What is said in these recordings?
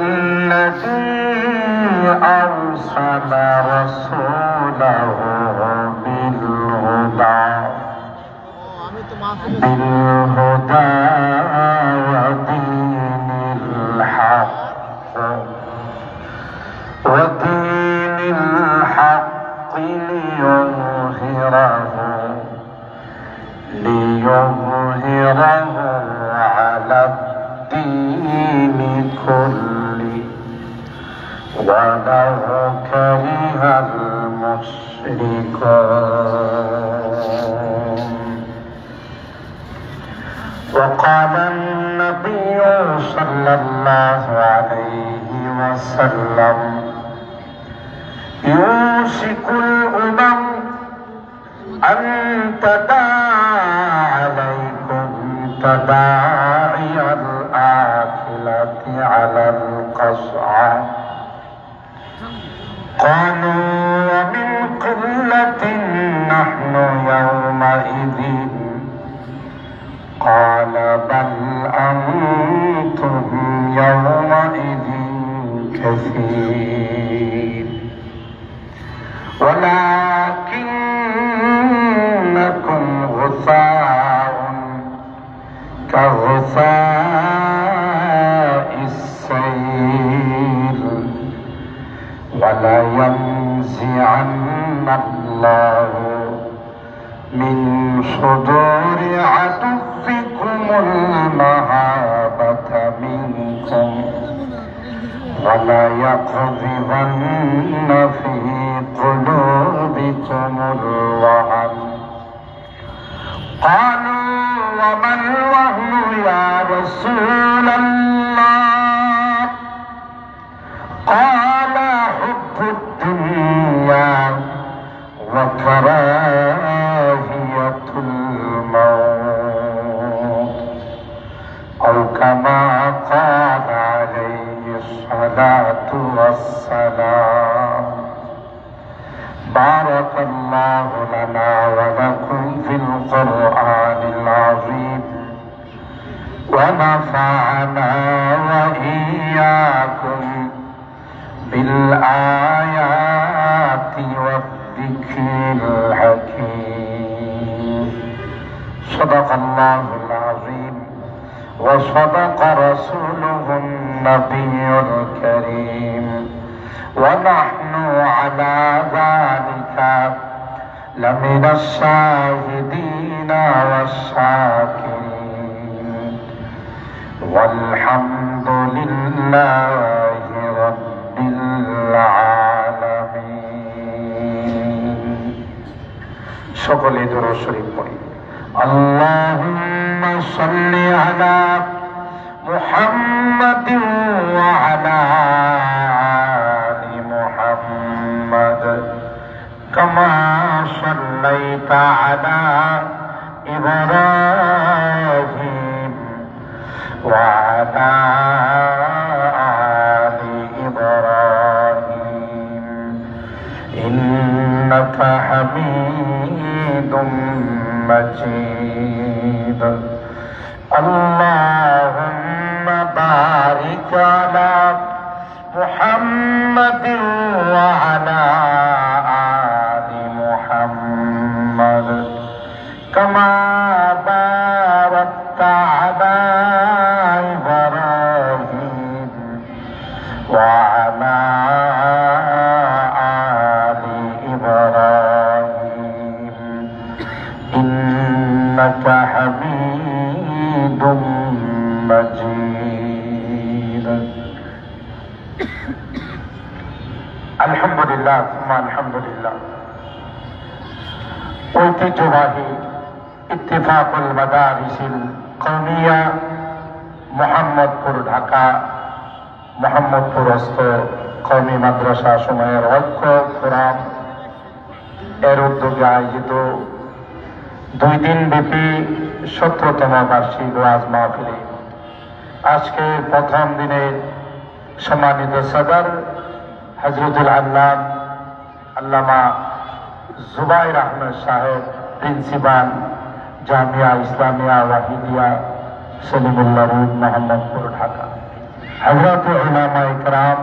الذي أرسل رسوله بالهدى ودين الحق ليظهره على الدين كله ولو كره المشركون. وقال النبي صلى الله عليه وسلم يوشك الأمم أن تداعى عليكم تداعي الآكلة على القصعى. قالوا ومن قلة نحن يومئذ. قال بل أنتم يومئذ كثير ولكنكم غثاء كغثاء السيل ولينزعن الله من صدور عدوكم المهابة منكم وليقذفن في قلوبكم الوهن. قالوا وما الوهن يا رسول الله؟ قال حب الدنيا وكراهية الموت أو كما قال عليه الصلاة والسلام. بارك الله لنا ولكم في القرآن العظيم ونفعنا وإياكم بالآيات والذكر الحكيم. صدق الله العظيم وصدق رسوله النبي الكريم ونحن على ذلك لمن الشاهدين والشاكرين والحمد لله رب العالمين. সকলে দুরূদ শরীফ পড়ি। اللهم صل على محمد وعلى آل محمد كما صليت على إبراهيم وعلى آل إبراهيم إنك حميد مجيد. اللهم بارك على محمد وعلى آل محمد كما باركت على إبراهيم وعلى آل إبراهيم إنك حميد مجيد. আলহামদুলিল্লাহ আলহামদুলিল্লাহ। ঐতিহ্যবাহী ইত্তেফাকুল মাদারিসিল কওমিয়া মোহাম্মদপুর ঢাকা মোহাম্মদপুরস্থ কওমি মাদ্রাসা সময়ের ঐক্য ফোরাম এর উদ্যোগে আয়োজিত 2 দিন ব্যাপী 17তম বার্ষিক ওয়াজ মাহফিলে আজকে প্রথম দিনে সম্মানিত সদর হযরতুল আল্লাম আল্লামা জুবাইর আহমেদ সাহেব প্রিন্সিপাল জামিয়া ইসলামিয়া ওয়াহিদিয়া সলিমুল্লাহ রোড মোহাম্মদপুর ঢাকা হযরত উলামায়ে কেরাম,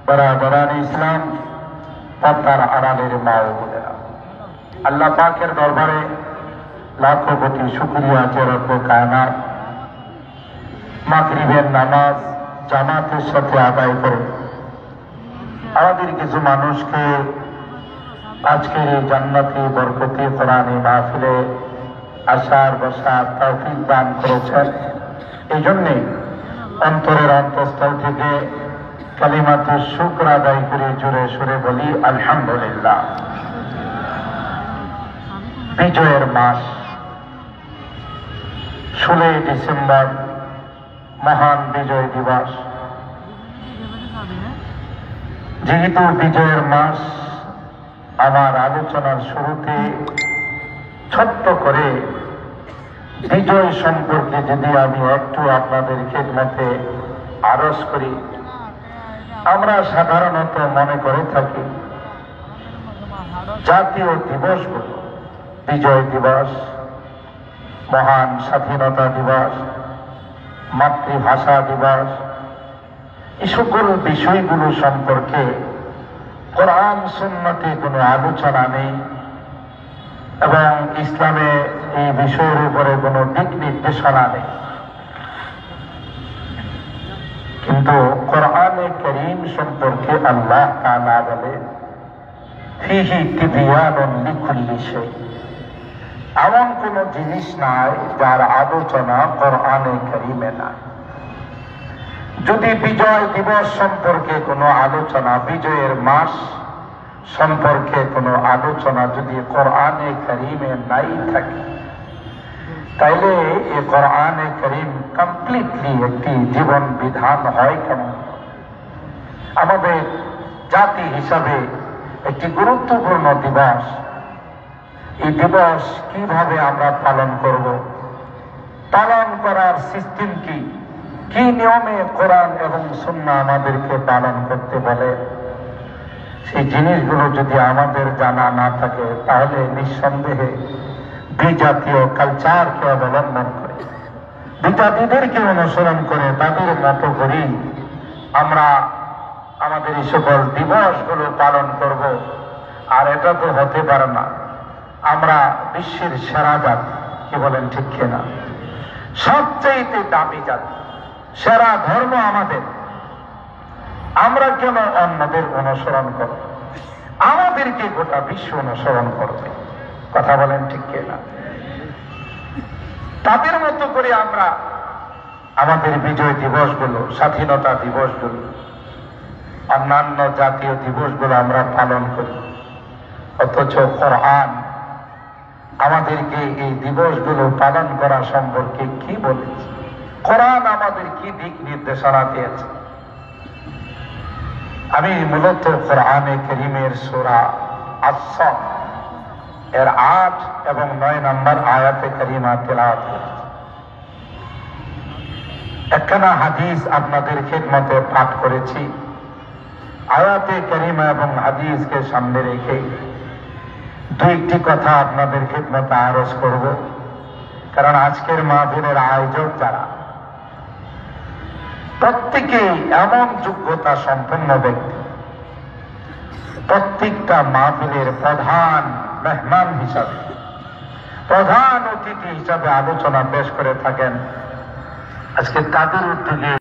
বরাবরান ইসলাম, পর্দার আড়ালের মা ও বোনেরা, আল্লাহ পাকের দরবারে লাখো কোটি শুকরিয়া যে রব্বুল কায়নাত মাগরিবের নামাজ জামাতের সাথে আদায় করে আমাদের কিছু মানুষকে আজকের এই জান্নাতি বরকতি কোরআনী মাহফিলে আসার বসার তৌফিক দান করেছেন। এই জন্যে অন্তরের অন্তঃস্থল থেকে কালিমাতে শুকর আদায় করে জোরে সুরে বলি আলহামদুলিল্লাহ। বিজয়ের মাস 16 ডিসেম্বর মহান বিজয় দিবস। যেহেতু বিজয়ের মাস, আমার আলোচনার শুরুতে ছোট্ট করে বিজয় সম্পর্কে যদি আমি একটু আপনাদের খেদমতে আরজ করি। আমরা সাধারণত মনে করে থাকি জাতীয় দিবসগুলো, বিজয় দিবস, মহান স্বাধীনতা দিবস, মাতৃভাষা দিবস, এই সকল বিষয়গুলো সম্পর্কে কোরআন সুন্নতে কোনো আলোচনা নেই এবং ইসলামে এই বিষয়ের উপরে কোনো দিক নির্দেশনা নেই। কিন্তু কোরআনে কারীম সম্পর্কে আল্লাহ তাআলা বলেন, ফীহি তিবয়ানুন লিকুল্লি শাই। এমন কোন জিনিস নাই যার আলোচনা কোরআনে কারীমে নাই। যদি বিজয় দিবস সম্পর্কে কোনো আলোচনা, বিজয়ের মাস সম্পর্কে কোনো আলোচনা যদি কোরআনে কারীমে নাই থাকে, তাইলে এই কোরআনে কারীম কমপ্লিটলি একটি জীবন বিধান হয় কেমন? আমাদের জাতি হিসাবে একটি গুরুত্বপূর্ণ দিবস। এই দিবস কিভাবে আমরা পালন করব? পালন করার সিস্টেম কি? কি নিয়মে কোরআন এবং সুন্নাহ আমাদেরকে পালন করতে বলে? সেই জিনিসগুলো যদি আমাদের জানা না থাকে, তাহলে নিঃসন্দেহে বিজাতীয় কালচারকে অবলম্বন করে, বিজাতিদেরকে অনুসরণ করে, তাদের মতো করেই আমরা আমাদের এই সকল দিবসগুলো পালন করব। আর এটা তো হতে পারে না। আমরা বিশ্বের সেরা জাতি, কি বলেন ঠিক কিনা? সবচেয়ে দামি জাতি, সেরা ধর্ম আমাদের। আমরা কেন অন্যদের অনুসরণ করব? আমাদেরকে গোটা বিশ্ব অনুসরণ করবে। কথা বলেন ঠিক কিনা? তাদের মতো করে আমরা আমাদের বিজয় দিবসগুলো, স্বাধীনতা দিবসগুলো, অন্যান্য জাতীয় দিবসগুলো আমরা পালন করি। অথচ কোরআন আমাদেরকে এই দিবসগুলো পালন করা সম্পর্কে কি বলেছে? কোরআন আমাদের কি দিক নির্দেশনা দিয়েছে? আমি মূলত কোরআনে কারীমের সূরা আস-সাফ এর 8 এবং 9 নম্বর আয়াতে কারিমা তেলাওয়াত করেছি। একখানা হাদিস আপনাদের খিদমতে পাঠ করেছি। আয়াতে কারিমা এবং হাদিসকে সামনে রেখে দুইটি কথা আপনাদের খিদমতে আরজ করব। কারণ আজকের মাহফিলের আয়োজক যারা, প্রত্যেকেই এমন যোগ্যতা সম্পন্ন ব্যক্তি, প্রত্যেকটা মাহফিলের প্রধান মেহমান হিসাবে, প্রধান অতিথি হিসাবে আলোচনা পেশ করে থাকেন। আজকে তাদের উদ্যোগে